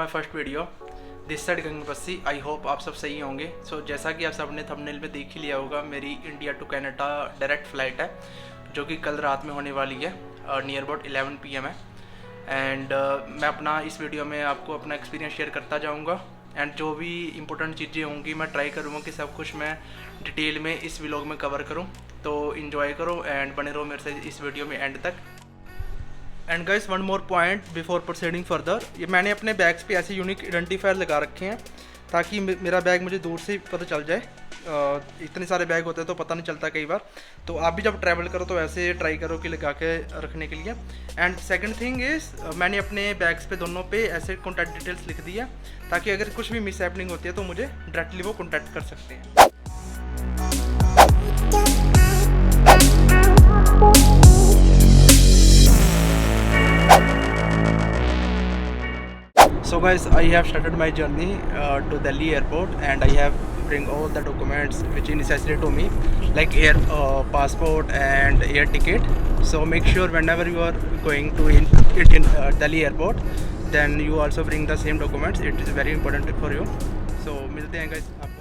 My first video this side गंगबस्सी। I hope आप सब सही होंगे। जैसा कि आप सबने थंबनेल में देख ही लिया होगा, मेरी India to Canada direct flight है जो कि कल रात में होने वाली है। नियर अबाउट 11 PM है। एंड मैं अपना इस वीडियो में आपको अपना एक्सपीरियंस शेयर करता जाऊँगा। एंड जो भी इंपॉर्टेंट चीज़ें होंगी मैं ट्राई करूँगा कि सब कुछ मैं डिटेल में इस व्लॉग में कवर करूँ। तो इन्जॉय करो एंड बने रहो मेरे से इस वीडियो में एंड तक। And guys one more point before proceeding further, ये मैंने अपने बैग्स पे ऐसे यूनिक आइडेंटिफायर लगा रखे हैं ताकि मेरा बैग मुझे दूर से पता चल जाए। इतने सारे बैग होते हैं तो पता नहीं चलता कई बार। तो आप भी जब ट्रैवल करो तो ऐसे ट्राई करो कि लगा के रखने के लिए। एंड सेकंड थिंग इज़ मैंने अपने बैग्स पे दोनों पे ऐसे कॉन्टैक्ट डिटेल्स लिख दी है ताकि अगर कुछ भी मिस हैपनिंग होती है तो मुझे डायरेक्टली वो कॉन्टैक्ट कर सकते हैं। So guys, I have started my journey to Delhi airport and I have bring all the documents which is necessary to me, like air passport and air ticket. So make sure whenever you are going to in Delhi airport, then you also bring the same documents. It is very important for you. So मिलते हैं guys आपको।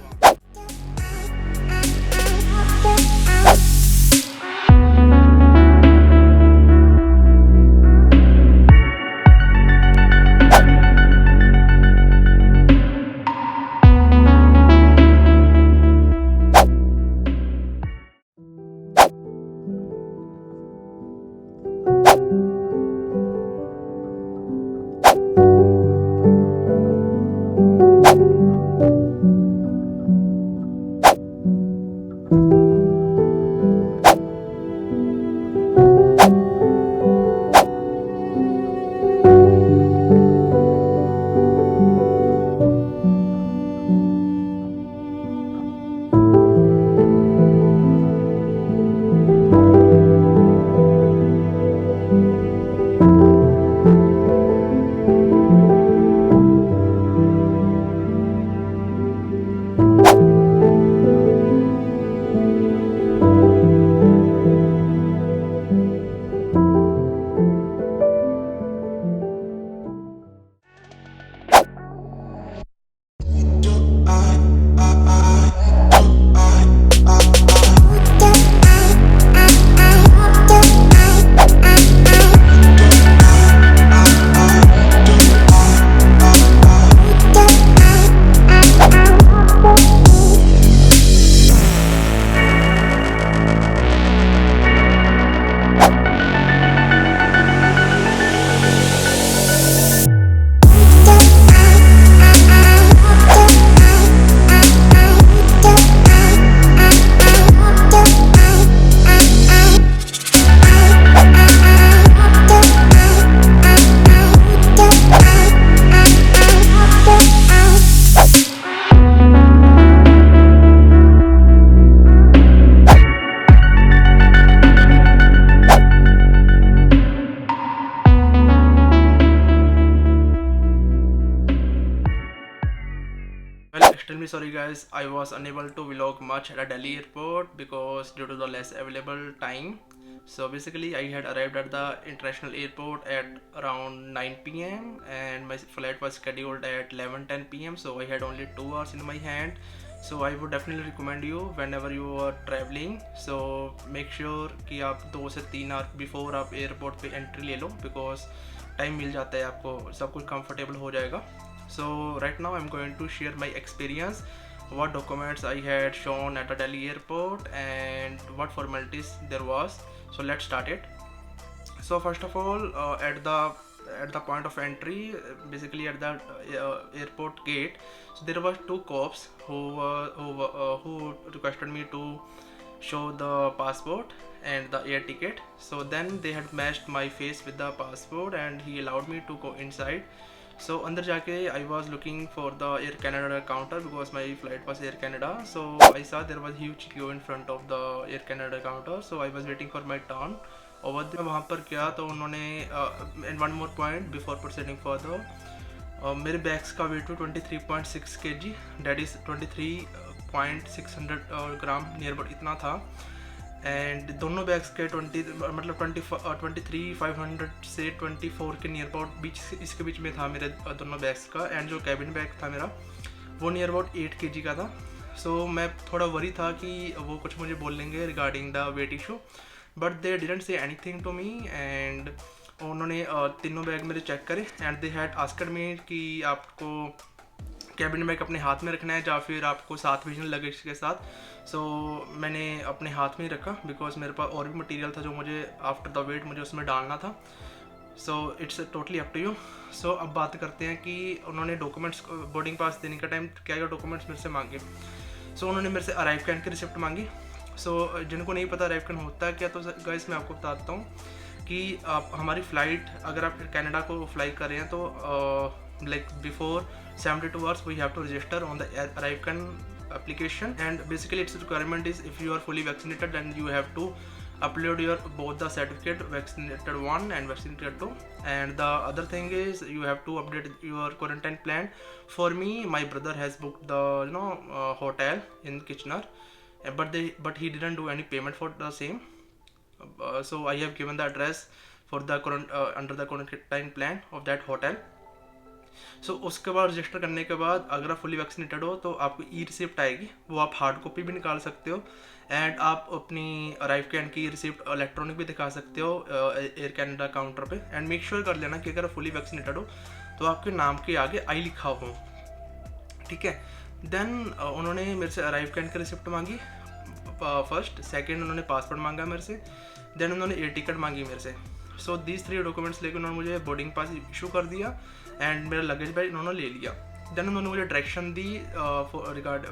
Well, extremely sorry guys, I was unable to vlog much at Delhi airport because due to the less available time. So basically I had arrived at the international airport at around 9 PM and my flight was scheduled at 11:10 PM, so I had only 2 hours in my hand. So I would definitely recommend you whenever you are traveling, so make sure कि आप 2 से 3 hour before आप airport पे entry ले लो because time मिल जाता है आपको, सब कुछ कंफर्टेबल हो जाएगा। So right now I'm going to share my experience, what documents I had shown at the Delhi airport and what formalities there was. So let's start it. So first of all, at the point of entry, basically at the airport gate, so there were 2 cops who requested me to show the passport and the air ticket. So then they had matched my face with the passport and he allowed me to go inside. So अंदर जाके I was looking for the Air Canada counter because my flight was Air Canada. So I saw there was huge queue in front of the Air Canada counter. So I was waiting for my turn. over there वहाँ पर गया तो उन्होंने and one more point before proceeding further, मेरे bags का weight 23.6 kg, that is 23.600 gram near about इतना था। And दोनों बैग्स के 23,500 से 24 के नियर अबाउट बीच, इसके बीच में था मेरे दोनों बैग्स का। एंड जो कैबिन बैग था मेरा वो नियर अबाउट 8 kg का था। सो मैं थोड़ा वरी था कि वो कुछ मुझे बोल लेंगे regarding the weight issue, but they didn't say anything to me. And उन्होंने तीनों बैग मेरे चेक करे and they had asked me कि आपको कैबिन बैग अपने हाथ में रखना है या फिर आपको साथ भेजना लगेज के साथ। सो मैंने अपने हाथ में ही रखा बिकॉज मेरे पास और भी मटेरियल था जो मुझे आफ्टर द वेट मुझे उसमें डालना था। So it's totally up to you. So अब बात करते हैं कि उन्होंने डॉक्यूमेंट्स, बोर्डिंग पास देने का टाइम क्या क्या डॉक्यूमेंट्स मेरे से मांगे। सो उन्होंने मेरे से अराइव कैन की रिसिप्ट मांगी। सो जिनको नहीं पता अराइव कैन होता है क्या, तो गाइस मैं आपको बताता हूँ कि आप हमारी फ़्लाइट, अगर आप कनाडा को फ्लाई कर रहे हैं तो like before 72 hours we have to register on the ArriveCan application, and basically its requirement is if you are fully vaccinated then you have to upload your both the certificate, vaccinated 1 and vaccinated 2, and the other thing is you have to update your quarantine plan. For me, my brother has booked the hotel in Kitchener, but he didn't do any payment for the same. So I have given the address for the under the quarantine plan of that hotel. सो उसके बाद register करने के बाद अगर आप fully vaccinated हो तो आपको ई रिसिप्ट आएगी, वो आप हार्ड कॉपी भी निकाल सकते हो एंड आप अपनी अराइव कैन की रिसिप्ट इलेक्ट्रॉनिक भी दिखा सकते हो एयर कैनेडा काउंटर पे। एंड मेक श्योर कर लेना कि अगर आप फुली वैक्सीनेटेड हो तो आपके नाम के आगे आई लिखा हो, ठीक है। देन उन्होंने मेरे से अराइव कैन की रिसिप्ट मांगी फर्स्ट, सेकेंड उन्होंने पासपोर्ट मांगा मेरे से, देन उन्होंने एयर टिकट मांगी मेरे से। सो दीज 3 डॉक्यूमेंट्स लेकर उन्होंने मुझे बोर्डिंग पास इशू कर दिया एंड मेरा लगेज बैग उन्होंने ले लिया। देन उन्होंने मुझे डायरेक्शन दी regard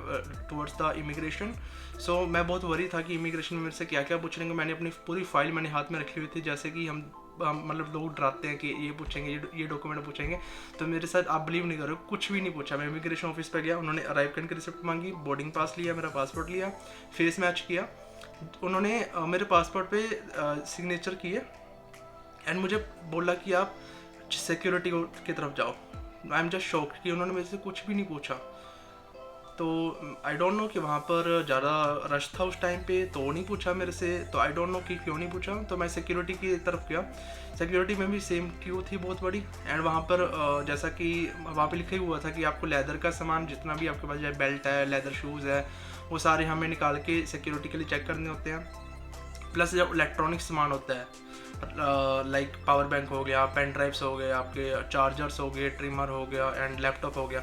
towards the immigration. So मैं बहुत वरी था कि इमिग्रेशन में मेरे से क्या क्या पूछेंगे। मैंने अपनी पूरी फाइल मैंने हाथ में रखी हुई थी, जैसे कि हम मतलब लोग डराते हैं कि ये पूछेंगे, ये डॉक्यूमेंट पूछेंगे। तो मेरे साथ आप बिलीव नहीं करो, कुछ भी नहीं पूछा। मैं इमिग्रेशन ऑफिस पर गया, उन्होंने अराइव कैन की रिसिप्ट मांगी, बोर्डिंग पास लिया, मेरा पासपोर्ट लिया, फेस मैच किया, उन्होंने मेरे पासपोर्ट पे सिग्नेचर किए एंड मुझे बोला कि आप सिक्योरिटी की तरफ जाओ। आई एम जस्ट शॉक्ड कि उन्होंने मेरे से कुछ भी नहीं पूछा। तो आई डोंट नो कि वहाँ पर ज़्यादा रश था उस टाइम पे तो नहीं पूछा मेरे से, तो आई डोंट नो कि क्यों नहीं पूछा। तो मैं सिक्योरिटी की तरफ गया, सिक्योरिटी में भी सेम क्यू थी बहुत बड़ी। एंड वहाँ पर जैसा कि वहाँ पे लिखा ही हुआ था कि आपको लेदर का सामान जितना भी आपके पास, चाहे बेल्ट है, लेदर शूज़ है, वो सारे हमें निकाल के सिक्योरिटी के लिए चेक करने होते हैं। प्लस जब इलेक्ट्रॉनिक सामान होता है लाइक पावर बैंक हो गया, पेन ड्राइव्स हो गए, आपके चार्जर्स हो गए, ट्रिमर हो गया एंड लैपटॉप हो गया,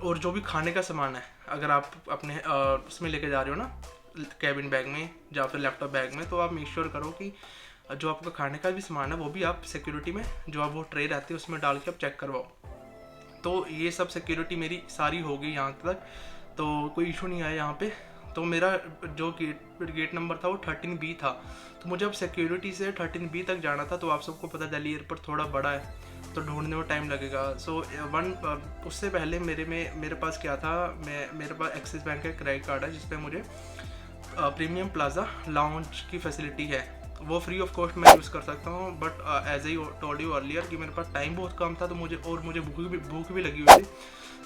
और जो भी खाने का सामान है अगर आप अपने उसमें लेके जा रहे हो ना कैबिन बैग में या फिर लैपटॉप बैग में, तो आप मेक श्योर करो कि जो आपका खाने का भी सामान है वो भी आप सिक्योरिटी में जो आप वो ट्रे रहती है उसमें डाल के आप चेक करवाओ। तो ये सब सिक्योरिटी मेरी सारी हो गई यहाँ तक, तो कोई इशू नहीं आया यहाँ पे। तो मेरा जो गेट नंबर था वो 13B था, तो मुझे अब सिक्योरिटी से 13B तक जाना था। तो आप सबको पता है दिल्ली एयरपोर्ट थोड़ा बड़ा है तो ढूंढने में टाइम लगेगा। सो उससे पहले मेरे पास क्या था, मेरे पास एक्सिस बैंक का क्रेडिट कार्ड है जिसपे मुझे प्रीमियम प्लाजा लाउंज की फैसिलिटी है, वो फ्री ऑफ कॉस्ट मैं यूज़ कर सकता हूँ। But as I told you earlier कि मेरे पास टाइम बहुत कम था, तो मुझे भूख भी लगी हुई थी।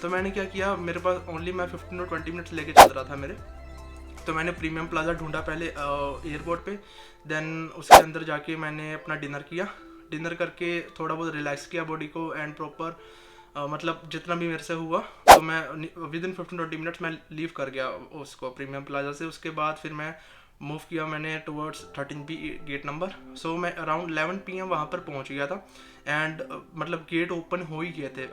तो मैंने क्या किया, मेरे पास ओनली मैं 15 और 20 मिनट्स लेके चल रहा था मेरे। तो मैंने प्रीमियम प्लाजा ढूंढा पहले एयरपोर्ट पे, देन उसके अंदर जाके मैंने अपना डिनर किया, डिनर करके थोड़ा बहुत रिलैक्स किया बॉडी को एंड प्रॉपर मतलब जितना भी मेरे से हुआ, तो मैं विद इन 15-20 मिनट्स मैं लीव कर गया उसको प्रीमियम प्लाजा से। उसके बाद फिर मैं मूव किया मैंने टुवर्ड्स 13B गेट नंबर। सो मैं अराउंड 11 PM वहाँ पर पहुँच गया था एंड मतलब गेट ओपन हो ही गए थे।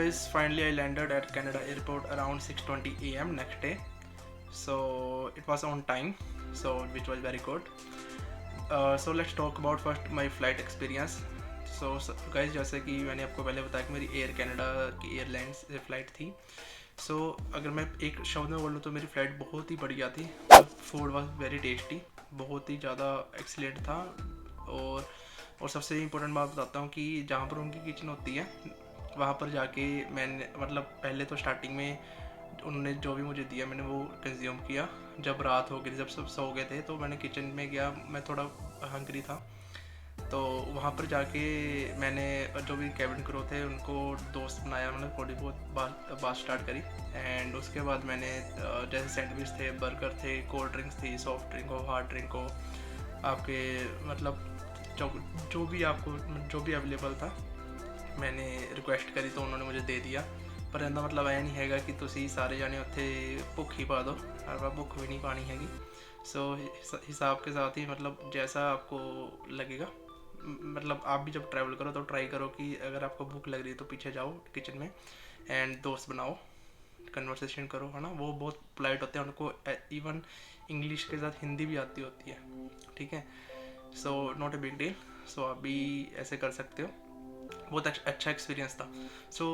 guys, finally I landed at Canada airport around 6:20 a.m. next day. So it was on time, so which was very good. So let's talk about first my flight experience. So guys, जैसे कि मैंने आपको पहले बताया कि मेरी air Canada की airlines से फ़्लाइट थी. सो अगर मैं एक शब्द में बोलूँ तो मेरी फ़्लाइट बहुत ही बढ़िया थी. फूड वॉज वेरी टेस्टी, बहुत ही ज़्यादा एक्सीलेंट था. और सबसे इम्पोर्टेंट बात बताता हूँ कि जहाँ पर उनकी किचन होती है वहाँ पर जाके मैंने मतलब पहले तो स्टार्टिंग में उन्होंने जो भी मुझे दिया मैंने वो कंज्यूम किया. जब रात हो गई, जब सब सो गए थे, तो मैंने किचन में गया. मैं थोड़ा हंग्री था, तो वहाँ पर जाके मैंने जो भी कैबिन क्रू थे उनको दोस्त बनाया. मतलब थोड़ी बहुत बात स्टार्ट करी. एंड उसके बाद मैंने जैसे सैंडविच थे, बर्गर थे, कोल्ड ड्रिंक्स थी, सॉफ्ट ड्रिंक हो, हार्ड ड्रिंक हो, आपके मतलब जो भी अवेलेबल था मैंने रिक्वेस्ट करी तो उन्होंने मुझे दे दिया. पर इतना मतलब ऐ नहीं हैगा कि तुसी सारे जाने उत्थे भुख ही पा दो, और भुख भी नहीं पानी हैगी. सो हिसाब के साथ ही मतलब जैसा आपको लगेगा. मतलब आप भी जब ट्रैवल करो तो ट्राई करो कि अगर आपको भूख लग रही है तो पीछे जाओ किचन में एंड दोस्त बनाओ, कन्वर्सेशन करो, है ना. वो बहुत पोलाइट होते हैं, उनको इवन इंग्लिश के साथ हिंदी भी आती होती है, ठीक है. So not a big deal. So आप भी ऐसे कर सकते हो. बहुत अच्छा एक्सपीरियंस था. सो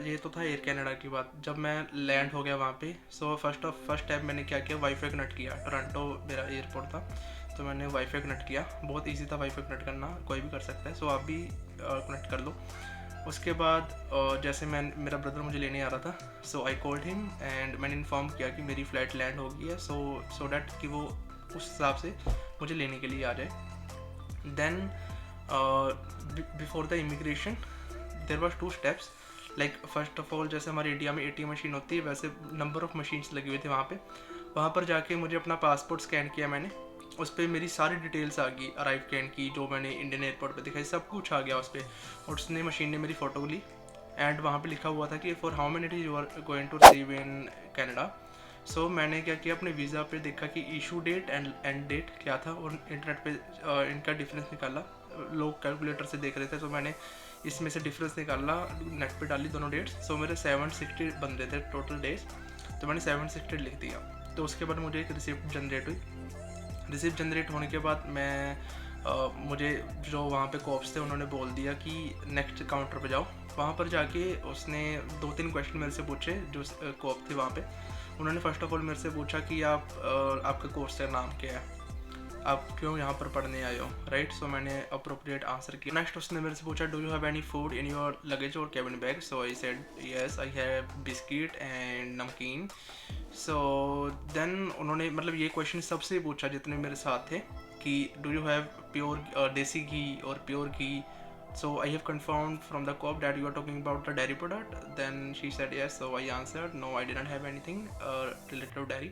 ये तो था एयर कनाडा की बात. जब मैं लैंड हो गया वहाँ पे, सो फर्स्ट टाइम मैंने क्या किया, वाईफाई कनेक्ट किया. टोरंटो मेरा एयरपोर्ट था, तो मैंने वाईफाई कनेक्ट किया. बहुत इजी था वाईफाई कनेक्ट करना, कोई भी कर सकता है. सो आप भी कनेक्ट कर लो. उसके बाद जैसे मेरा ब्रदर मुझे लेने आ रहा था, सो आई कॉल्ड हिम एंड मैंने इन्फॉर्म किया कि मेरी फ़्लाइट लैंड हो गई है. सो डैट कि वो उस हिसाब से मुझे लेने के लिए आ जाए. Then before the immigration there was 2 steps. Like first of all, जैसे हमारे इंडिया में ATM मशीन होती है, वैसे नंबर ऑफ़ मशीन्स लगी हुई थी वहाँ पर जाके मुझे अपना पासपोर्ट स्कैन किया मैंने. उस पर मेरी सारी डिटेल्स आ गई अराइव कैन की, जो मैंने इंडियन एयरपोर्ट पे दिखाई, सब कुछ आ गया उस पर. और उसने मशीन ने मेरी फ़ोटो ली एंड वहाँ पे लिखा हुआ था कि for how many days you are going to receive in Canada. So मैंने क्या किया, अपने वीज़ा पे देखा कि issue date and end date क्या था, और इंटरनेट पे इनका डिफरेंस निकाला. लोग कैलकुलेटर से देख रहे थे, तो मैंने इसमें से डिफरेंस निकाला, नेट पे डाली दोनों डेट्स. सो मेरे 760 बन रहे थे टोटल डेज, तो मैंने 760 लिख दिया. तो उसके बाद मुझे एक रिसिप्ट जनरेट हुई. रिसिप्ट जनरेट होने के बाद मुझे जो वहाँ पे कॉप्स थे उन्होंने बोल दिया कि नेक्स्ट काउंटर पे जाओ. वहाँ पर जाके उसने 2-3 क्वेश्चन मेरे से पूछे. जो कॉप थे वहाँ पे, उन्होंने फर्स्ट ऑफ ऑल मेरे से पूछा कि आपका कोर्स का नाम क्या है, आप क्यों यहाँ पर पढ़ने आए हो, राइट. सो मैंने अप्रोप्रिएट आंसर किया. नेक्स्ट उसने मेरे से पूछा, do you have any food in your luggage और cabin bag. So I said yes, I have biscuit and namkeen. So then उन्होंने मतलब ये क्वेश्चन सबसे पूछा जितने मेरे साथ थे कि डू यू हैव प्योर देसी घी और pure ghee. So I have confirmed from the cop that you are talking about the dairy product. Then she said yes. So I answered no, I didn't have anything related to dairy.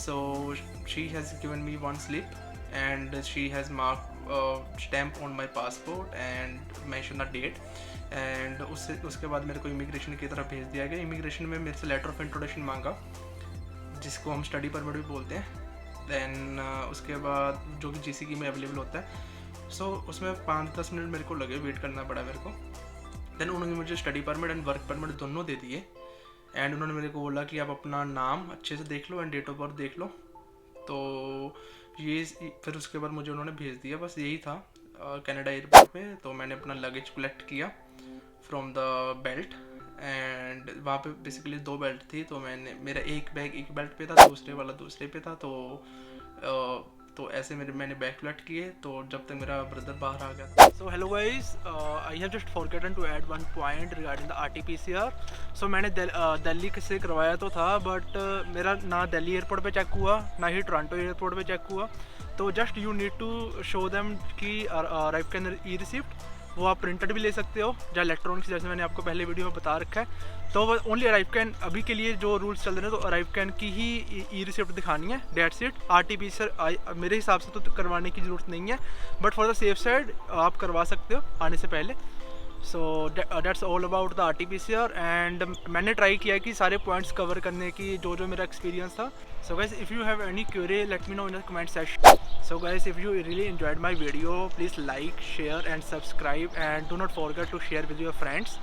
So she has given me one slip and she has marked stamp on my passport and mentioned the date. And उसके बाद मेरे को immigration की तरफ भेज दिया गया. Immigration में मेरे से लेटर ऑफ इंट्रोडक्शन मांगा, जिसको हम स्टडी परमिट भी बोलते हैं. दैन उसके बाद जो कि GCK में अवेलेबल होता है. सो उसमें 5-10 मिनट मेरे को लगे, वेट करना पड़ा मेरे को. देन उन्होंने मुझे study permit and work permit दोनों दे दिए. एंड उन्होंने मेरे को बोला कि आप अपना नाम अच्छे से देख लो एंड डेट ऑफ बर्थ देख लो. तो ये फिर उसके बाद मुझे उन्होंने भेज दिया. बस यही था कनाडा एयरपोर्ट पे. तो मैंने अपना लगेज कलेक्ट किया फ्रॉम द बेल्ट. एंड वहाँ पे बेसिकली 2 बेल्ट थी, तो मेरा एक बैग एक बेल्ट पे था, दूसरे वाला दूसरे पे था. तो ऐसे मैंने बैग कलेक्ट किए, तो जब तक मेरा ब्रदर बाहर आ गया. So hello guys, I have just forgotten to add one point regarding the RT-PCR. सो मैंने दिल्ली से करवाया तो था, बट मेरा ना दिल्ली एयरपोर्ट पे चेक हुआ, ना ही टोरंटो एयरपोर्ट पे चेक हुआ. तो just you need to show them कि अराइव कैन ई रिसिप्ट. वो आप प्रिंटेड भी ले सकते हो या इलेक्ट्रॉनिक्स, जैसे मैंने आपको पहले वीडियो में बता रखा है. तो वो ओनली अराइव कैन अभी के लिए जो रूल्स चल रहे हैं, तो अराइव कैन की ही ई रिसिप्ट दिखानी है, डेट्स इट. RT-PCR मेरे हिसाब से तो करवाने की ज़रूरत नहीं है, but for the safe side आप करवा सकते हो आने से पहले. So that's all about the RT-PCR. And मैंने ट्राई किया कि सारे पॉइंट्स कवर करने की जो मेरा एक्सपीरियंस था. So guys, if you have any query let me know in the comment section. So guys, if you really enjoyed my video, please like, share and subscribe, and do not forget to share with your friends.